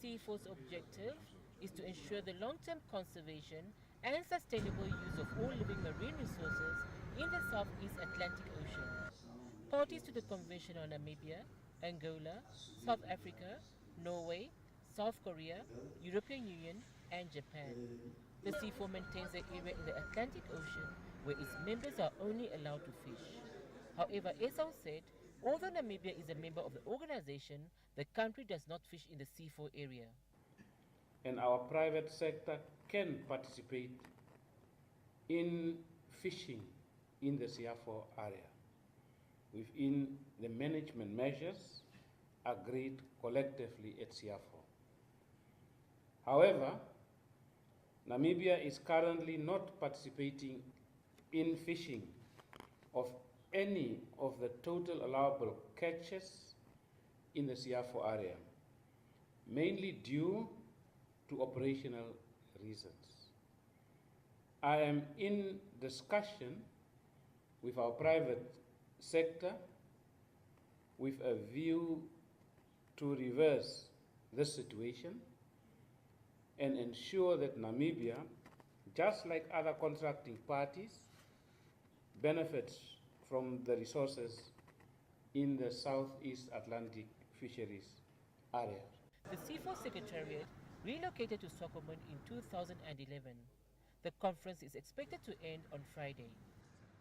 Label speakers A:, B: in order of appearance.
A: CIFOR's objective is to ensure the long-term conservation and sustainable use of all living marine resources in the Southeast Atlantic Ocean. Parties to the Convention on Namibia, Angola, South Africa, Norway, South Korea, European Union, and Japan. The CIFOR maintains the area in the Atlantic Ocean where its members are only allowed to fish. However, ESAL said, although Namibia is a member of the organization, the country does not fish in the CIFOR area.
B: And our private sector can participate in fishing in the CIFOR area within the management measures agreed collectively at CIFOR. However, Namibia is currently not participating in fishing of any of the total allowable catches in the CIFOR area, mainly due to operational reasons. I am in discussion with our private sector with a view to reverse this situation and ensure that Namibia, just like other contracting parties, benefits from the resources in the Southeast Atlantic fisheries area.
A: The CIFOR Secretariat relocated to Swakopmund in 2011. The conference is expected to end on Friday.